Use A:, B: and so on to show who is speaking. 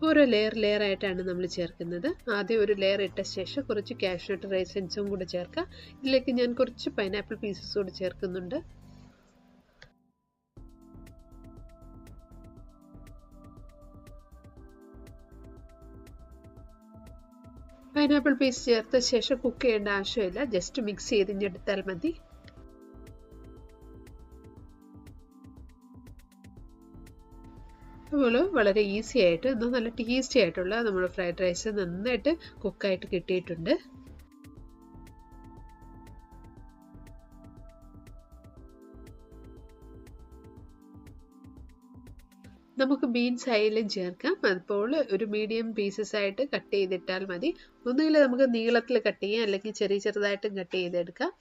A: ഓരോ ലെയർ ആയിട്ടാണ് നമ്മൾ ചേർക്കുന്നത്. ആദ്യം ഒരു ലെയർ ഇട്ട ശേഷം കുറച്ച് കാഷ്നട്ട് റൈസൻസും കൂടെ ചേർക്കാം. ഇതിലേക്ക് ഞാൻ കുറച്ച് പൈനാപ്പിൾ പീസസ് കൂടെ ചേർക്കുന്നുണ്ട്. പൈനാപ്പിൾ പീസ് ചേർത്ത ശേഷം കുക്ക് ചെയ്യേണ്ട ആവശ്യമില്ല, ജസ്റ്റ് മിക്സ് ചെയ്തിഞ്ഞെടുത്താൽ മതി. അതുപോലെ വളരെ ഈസി ആയിട്ട് എന്നാൽ നല്ല ടേസ്റ്റി ആയിട്ടുള്ള നമ്മുടെ ഫ്രൈഡ് റൈസ് നന്നായിട്ട് കുക്കായിട്ട് കിട്ടിയിട്ടുണ്ട്. നമുക്ക് ബീൻസ് അയിലും ചേർക്കാം. അപ്പോൾ ഒരു മീഡിയം പീസസ് ആയിട്ട് കട്ട് ചെയ്തിട്ടാൽ മതി. ഒന്നുകിൽ നമുക്ക് നീളത്തിൽ കട്ട് ചെയ്യാം, അല്ലെങ്കിൽ ചെറുതായിട്ടും കട്ട് ചെയ്തെടുക്കാം.